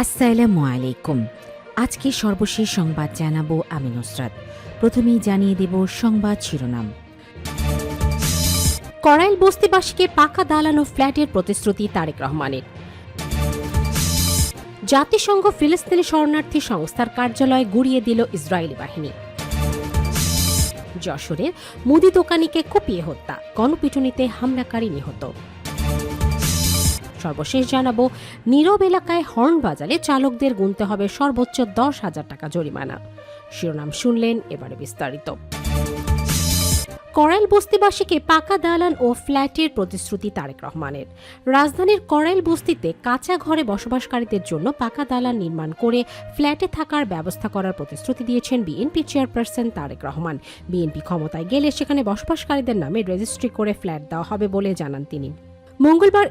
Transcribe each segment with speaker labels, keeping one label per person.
Speaker 1: আসসালামু আলাইকুম। আজকে সর্বশেষ সংবাদ জানাবো আমি নুসরাত। প্রথমেই জানিয়ে দেব সংবাদ শিরোনাম। করাইল বস্তিবাসীকে পাকা দালান ও ফ্ল্যাটের প্রতিশ্রুতি তারেক রহমানের। জাতিসংঘ ফিলিস্তিনি শরণার্থী সংস্থার কার্যালয় গুড়িয়ে দিল ইসরায়েলি বাহিনী। যশোরের মুদি দোকানিকে কুপিয়ে হত্যা, গণপিটুনিতে হামলাকারী নিহত। সর্বশেষ জানাবো, নীরব এলাকায় হর্ন বাজালে চালকদের গুনতে হবে সর্বোচ্চ 10,000 টাকা জরিমানা। শিরোনাম শুনলেন, এবারে বিস্তারিত। করাইল বস্তিবাসীকে পাকা দালান ও ফ্ল্যাটের প্রতিশ্রুতি তারেক রহমানের। রাজধানীর করাইল বস্তিতে কাঁচা ঘরে বসবাসকারীদের জন্য পাকা দালান নির্মাণ করে ফ্ল্যাটে থাকার ব্যবস্থা করার প্রতিশ্রুতি দিয়েছেন বিএনপি চেয়ারপারসন তারেক রহমান। বিএনপি ক্ষমতায় গেলে সেখানে বসবাসকারীদের নামে রেজিস্ট্রি করে ফ্ল্যাট দেওয়া হবে বলে জানান তিনি। মঙ্গলবার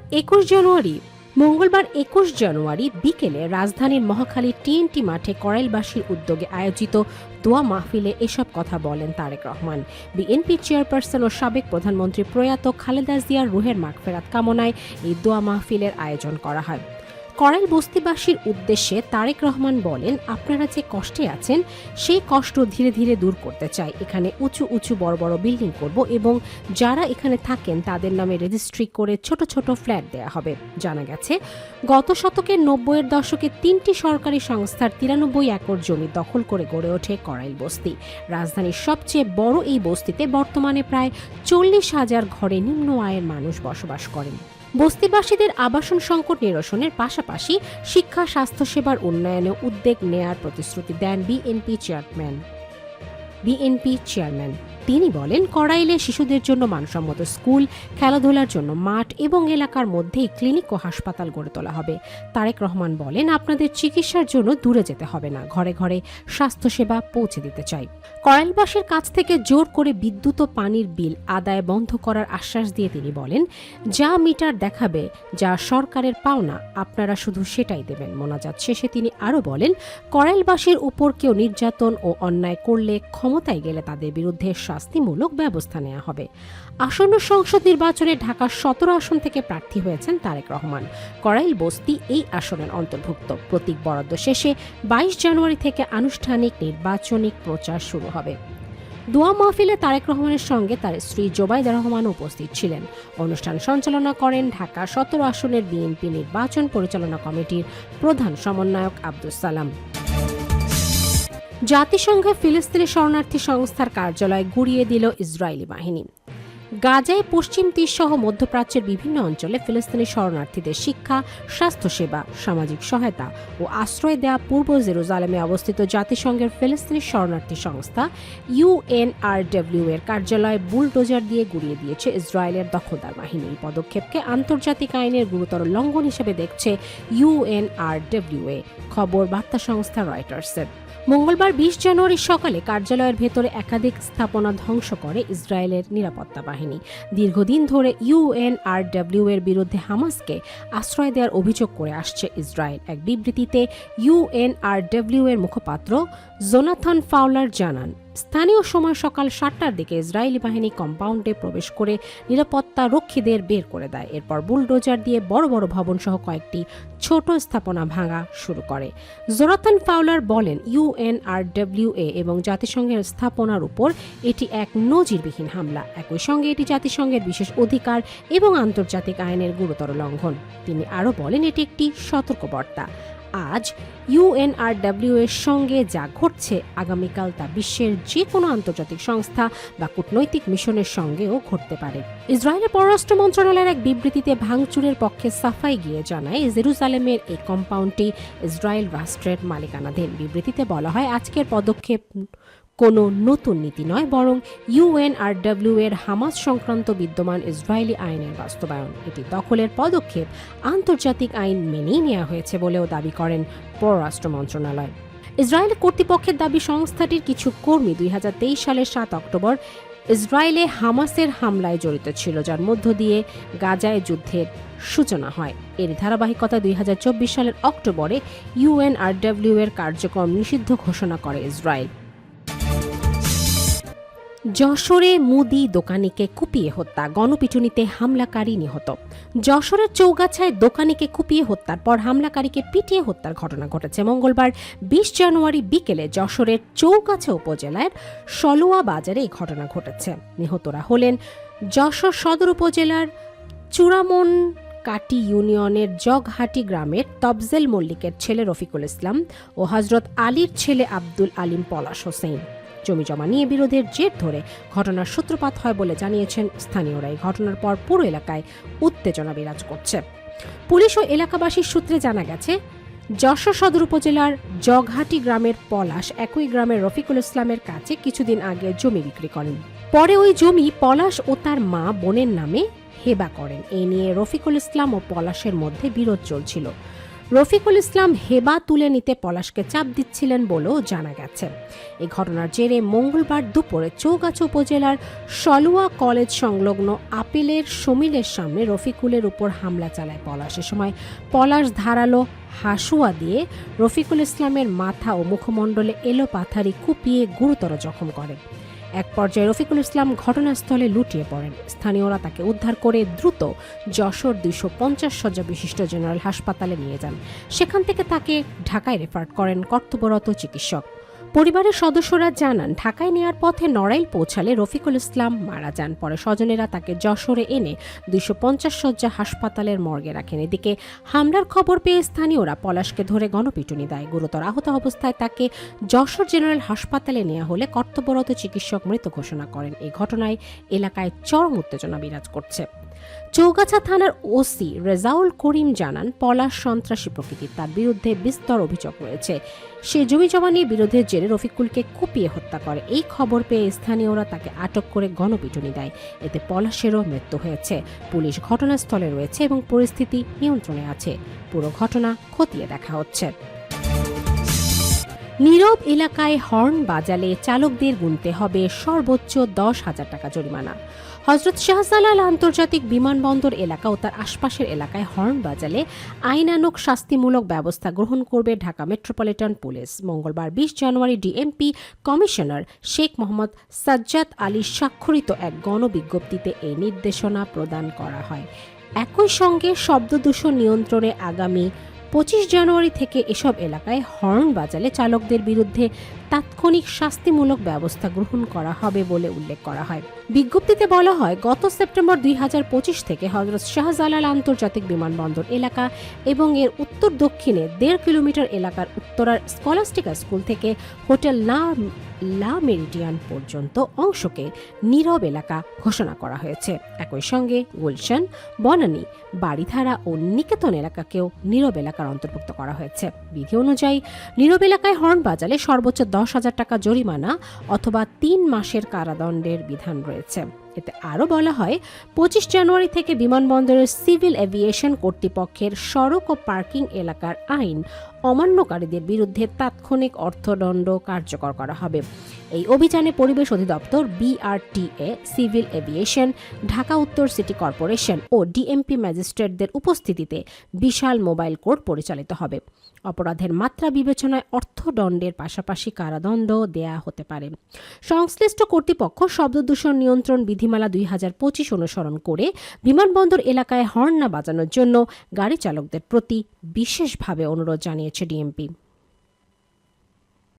Speaker 1: 21 জানুয়ারি বিকেলে রাজধানীর মহাখালী টিএনটি মাঠে করাইলবাসীর উদ্যোগে আয়োজিত দোয়া মাহফিলে এসব কথা বলেন তারেক রহমান। বিএনপি চেয়ারপারসন ও সাবেক প্রধানমন্ত্রী প্রয়াত খালেদা জিয়ার রুহের মাগফিরাত কামনায় এই দোয়া মাহফিলের আয়োজন করা হয়। করাইল বস্তিবাসীর উদ্দেশ্যে তারেক রহমান বলেন, আপনারা যে কষ্টে আছেন সেই কষ্ট ধীরে ধীরে দূর করতে চাই। এখানে উঁচু উঁচু বড় বড় বিল্ডিং করব এবং যারা এখানে থাকেন তাদের নামে রেজিস্ট্রি করে ছোট ছোট ফ্ল্যাট দেয়া হবে। জানা গেছে, গত শতকের 90-এর দশকে 3টি সরকারি সংস্থার 93 একর জমি দখল করে গড়ে ওঠে করাইল বস্তি। রাজধানীর সবচেয়ে বড় এই বস্তিতে বর্তমানে প্রায় 40,000 ঘরে নিম্ন আয়ের মানুষ বসবাস করেন। বস্তিবাসীদের আবাসন সংকট নিরসনের পাশাপাশি শিক্ষা স্বাস্থ্যসেবার উন্নয়নে উদ্যোগ নেয়ার প্রতিশ্রুতি দেন বিএনপি চেয়ারম্যান। তিনি বলেন, করাইলে শিশুদের জন্য মানসম্মত স্কুল, খেলাধুলার জন্য মাঠ এবং এলাকার মধ্যেই ক্লিনিক ও হাসপাতাল গড়ে তোলা হবে। তারেক রহমান বলেন, আপনাদের চিকিৎসার জন্য দূরে যেতে হবে না, ঘরে ঘরে স্বাস্থ্যসেবা পৌঁছে দিতে চাই। করাইলবাসীর কাছ থেকে জোর করে বিদ্যুৎ ও পানির বিল আদায় বন্ধ করার আশ্বাস দিয়ে তিনি বলেন, যা মিটার দেখাবে, যা সরকারের পাওনা, আপনারা শুধু সেটাই দেবেন। মোনাজাত শেষে তিনি আরও বলেন, করাইলবাসীর উপর কেউ নির্যাতন ও অন্যায় করলে ক্ষমতায় গেলে তাদের বিরুদ্ধে শাস্তিমূলক ব্যবস্থা নেওয়া হবে। আসন্ন সংসদ নির্বাচনে ঢাকার 17 আসন থেকে প্রার্থী হয়েছেন তারেক রহমান। করাইল বস্তি এই আসনের অন্তর্ভুক্ত। প্রতীক বরাদ্দ শেষে 22 জানুয়ারি থেকে আনুষ্ঠানিক নির্বাচনিক প্রচার শুরু হবে। দোয়া মাহফিলে তারেক রহমানের সঙ্গে তার স্ত্রী জোবাইদা রহমান উপস্থিত ছিলেন। অনুষ্ঠান সঞ্চালনা করেন ঢাকা 17 আসনের বিএনপি নির্বাচন পরিচালনা কমিটির প্রধান সমন্বয়ক আব্দুস সালাম। জাতিসংঘে ফিলিস্তিনি শরণার্থী সংস্থার কার্যালয় গুড়িয়ে দিল ইসরায়েলি বাহিনী। গাজায় পশ্চিম তীর সহ মধ্যপ্রাচ্যের বিভিন্ন অঞ্চলে ফিলিস্তিনি শরণার্থীদের শিক্ষা, স্বাস্থ্যসেবা, সামাজিক সহায়তা ও আশ্রয় দেয়া পূর্ব জেরুজালেমে অবস্থিত জাতিসংঘের ফিলিস্তিনি শরণার্থী সংস্থা ইউএনআরডব্লিউ এর কার্যালয় বুলডোজার দিয়ে গুড়িয়ে দিয়েছে ইসরায়েলের দখলদার বাহিনী। এই পদক্ষেপকে আন্তর্জাতিক আইনের গুরুতর লঙ্ঘন হিসেবে দেখছে ইউএনআরডব্লিউ, খবর বার্তা সংস্থা রয়টার্সের। মঙ্গলবার 20 জানুয়ারি সকালে কার্যালয়ের ভেতরে একাধিক স্থাপনা ধ্বংস করে ইসরায়েলের নিরাপত্তা বাহিনী। দীর্ঘদিন ধরে ইউএনআরডব্লিউ এর বিরুদ্ধে হামাসকে আশ্রয় দেওয়ার অভিযোগ করে আসছে ইসরায়েল। এক বিবৃতিতে ইউএনআরডব্লিউ এর মুখপাত্র জোনাথন ফাউলার জানান, স্থানীয় সময় সকাল 7টার দিকে ইসরায়েলি বাহিনী কম্পাউন্ডে প্রবেশ করে নিরাপত্তা রক্ষীদের বের করে দেয়। এরপর বুলডোজার দিয়ে বড় বড় ভবন সহ কয়েকটি ছোট স্থাপনা ভাঙা শুরু করে। জোনাথন ফাউলার বলেন, ইউএনআরডব্লিউ এবং জাতিসংঘের স্থাপনার উপর এটি এক নজিরবিহীন হামলা। একই সঙ্গে এটি জাতিসংঘের বিশেষ অধিকার এবং আন্তর্জাতিক আইনের গুরুতর লঙ্ঘন। তিনি আরও বলেন, এটি একটি সতর্কবার্তা। আজ ইউএনআরডব্লিউ এর সঙ্গে যা ঘটছে, আগামীকাল তা বিশ্বের যে কোনো আন্তর্জাতিক সংস্থা বা কূটনৈতিক মিশনের সঙ্গেও ঘটতে পারে। ইসরায়েলের পররাষ্ট্র মন্ত্রণালয়ের এক বিবৃতিতে ভাঙচুরের পক্ষে সাফাই গিয়ে জানায়, জেরুজালেমের এই কম্পাউন্ডটি ইসরায়েল রাষ্ট্রের মালিকানাধীন। বিবৃতিতে বলা হয়, আজকের পদক্ষেপ কোনো নতুন নীতি নয়, বরং ইউএনআরডব্লিউ এর হামাস সংক্রান্ত বিদ্যমান ইসরায়েলি আইনের বাস্তবায়ন। এটি দখলের পদক্ষেপ আন্তর্জাতিক আইন মেনেই নেওয়া হয়েছে বলেও দাবি করেন পররাষ্ট্র মন্ত্রণালয়। ইসরায়েল কর্তৃপক্ষের দাবি, সংস্থাটির কিছু কর্মী 2023 সালের 7 অক্টোবর ইসরায়েলে হামাসের হামলায় জড়িত ছিল, যার মধ্য দিয়ে গাজায় যুদ্ধের সূচনা হয়। এর ধারাবাহিকতা 2024 সালের অক্টোবরে ইউএনআরডব্লিউ এর কার্যক্রম নিষিদ্ধ ঘোষণা করে ইসরায়েল। যশোরে মুদি দোকানিকে কুপিয়ে হত্যা, গণপিটুনিতে হামলাকারী নিহত। যশোরের চৌগাছায় দোকানিকে কুপিয়ে হত্যার পর হামলাকারীকে পিটিয়ে হত্যার ঘটনা ঘটেছে মঙ্গলবার ২০ জানুয়ারি বিকেলে যশোরের চৌগাছা উপজেলার সলোয়া বাজারে এই ঘটনা ঘটেছে। নিহতরা হলেন যশোর সদর উপজেলার চূড়ামন কাটি ইউনিয়নের জগহাটি গ্রামের তফজেল মল্লিকের ছেলে রফিকুল ইসলাম ও হযরত আলীর ছেলে আব্দুল আলিম পলাশ হোসেন। জমিজমা নিয়ে বিরোধের জের ধরে ঘটনার সূত্রপাত হয় বলে জানিয়েছেন স্থানীয়রা। এই ঘটনার পর পুরো এলাকায় উত্তেজনা বিরাজ করছে। পুলিশ ও এলাকাবাসীর সূত্রে জানা গেছে, যশোর সদর উপজেলার জগহাটি গ্রামের পলাশ একই গ্রামের রফিকুল ইসলামের কাছে কিছুদিন আগে জমি বিক্রি করেন। পরে ওই জমি পলাশ ও তার মা বোনের নামে হেবা করেন। এই নিয়ে রফিকুল ইসলাম ও পলাশের মধ্যে বিরোধ চলছিল। রফিকুল ইসলাম হেবা তুলে নিতে পলাশকে চাপ দিচ্ছিলেন বলেও জানা গেছে। এই ঘটনার জেরে মঙ্গলবার দুপুরে চৌগাছা উপজেলার সলুয়া কলেজ সংলগ্ন আপেলের সমিলের সামনে রফিকুলের উপর হামলা চালায় পলাশ। এ সময় পলাশ ধারালো হাসুয়া দিয়ে রফিকুল ইসলামের মাথা ও মুখমণ্ডলে এলোপাথারি কুপিয়ে গুরুতর জখম করে। এক পর্যায়ে রফিকুল ইসলাম ঘটনাস্থলে লুটিয়ে পড়েন। স্থানীয়রা তাকে উদ্ধার করে দ্রুত যশোর ২৫০ শয্যা বিশিষ্ট জেনারেল হাসপাতালে নিয়ে যান। সেখান থেকে তাকে ঢাকায় রেফার করেন কর্তব্যরত চিকিৎসক। পরিবারের সদস্যরা জানান, ঢাকায় নেয়ার পথে নড়াইল পৌঁছালে রফিকুল ইসলাম মারা যান। পরে স্বজনেরা তাকে যশোরে এনে ২৫০ শয্যা হাসপাতালের মর্গে রাখেন। এদিকে হামলার খবর পেয়ে স্থানীয়রা পলাশকে ধরে গণপিটুনি দেয়। গুরুতর আহত অবস্থায় তাকে যশোর জেনারেল হাসপাতালে নেওয়া হলে কর্তব্যরত চিকিৎসক মৃত ঘোষণা করেন। এই ঘটনায় এলাকায় চরম উত্তেজনা বিরাজ করছে। চৌগাছা থানার ওসি রেজাউল করিম জানান, পলাশ সন্ত্রাসী প্রকৃতির, তার বিরুদ্ধে বিস্তর অভিযোগ রয়েছে। সে জমিজমা নিয়ে বিরোধের জেরে রফিকুলকে কুপিয়ে হত্যা করে। এই খবর পেয়ে স্থানীয়রা তাকে আটক করে গণপিটুনি দেয়। এতে পলাশেরও মৃত্যু হয়েছে। পুলিশ ঘটনাস্থলে রয়েছে এবং পরিস্থিতি নিয়ন্ত্রণে আছে। পুরো ঘটনা খতিয়ে দেখা হচ্ছে। নীরব এলাকায় হর্ন বাজালে চালকদের গুনতে হবে সর্বোচ্চ ১০,০০০ টাকা জরিমানা। হযরত শাহজালাল আন্তর্জাতিক বিমানবন্দর এলাকা ও তার আশপাশের এলাকায় হর্ন বাজালে আইনানুগ শাস্তিমূলক ব্যবস্থা গ্রহণ করবে ঢাকা মেট্রোপলিটন পুলিশ। মঙ্গলবার ২০ জানুয়ারি ডিএমপি কমিশনার শেখ মোহাম্মদ সাজ্জাদ আলী স্বাক্ষরিত এক গণবিজ্ঞপ্তিতে এই নির্দেশনা প্রদান করা হয়। একই সঙ্গে শব্দদূষণ নিয়ন্ত্রণে আগামী ২৫ জানুয়ারি থেকে এসব এলাকায় হর্ন বাজালে চালকদের বিরুদ্ধে তাৎক্ষণিক শাস্তিমূলক ব্যবস্থা গ্রহণ করা হবে বলে উল্লেখ করা হয়। বিজ্ঞপ্তিতে বলা হয়, গত সেপ্টেম্বর ২০২৫ থেকে হযরত শাহজালাল আন্তর্জাতিক বিমানবন্দর এলাকা এবং এর উত্তর দক্ষিণে ১.৫ কিলোমিটার এলাকার উত্তরার স্কলাস্টিকা স্কুল থেকে হোটেল লা মেরিডিয়ান পর্যন্ত অংশকে নীরব এলাকা ঘোষণা করা হয়েছে। একই সঙ্গে গুলশান, বনানী, বাড়িধারা ও নিকেতন এলাকাকেও নীরব এলাকার অন্তর্ভুক্ত করা হয়েছে। বিধি অনুযায়ী নীরব এলাকায় হর্ন বাজালে সর্বোচ্চ ১০,০০০ টাকা জরিমানা অথবা ৩ মাসের কারাদণ্ডের বিধান রয়েছে। এতে আরও বলা হয়, ২৫ জানুয়ারি থেকে বিমানবন্দরের সিভিল এভিয়েশন কর্তৃপক্ষের সড়ক ও পার্কিং এলাকার আইন অমান্যকারীদের বিরুদ্ধে তাৎক্ষণিক অর্থদণ্ড কার্যকর করা হবে। এই অভিযানে পরিবেশ অধিদপ্তর, বিআরটিএ, সিভিল এভিয়েশন, ঢাকা উত্তর সিটি কর্পোরেশন ও ডিএমপি ম্যাজিস্ট্রেটদের উপস্থিতিতে বিশাল মোবাইল কোর্ট পরিচালিত হবে। অপরাধের মাত্রা বিবেচনায় অর্থদণ্ডের পাশাপাশি কারাদণ্ড দেয়া হতে পারে। সংশ্লিষ্ট কর্তৃপক্ষ শব্দদূষণ নিয়ন্ত্রণ বিধিমালা ২০২৫ অনুসরণ করে বিমানবন্দর এলাকায় হর্ন না বাজানোর জন্য গাড়ি চালকদের প্রতি বিশেষভাবে অনুরোধ জানিয়েছে ডিএমপি।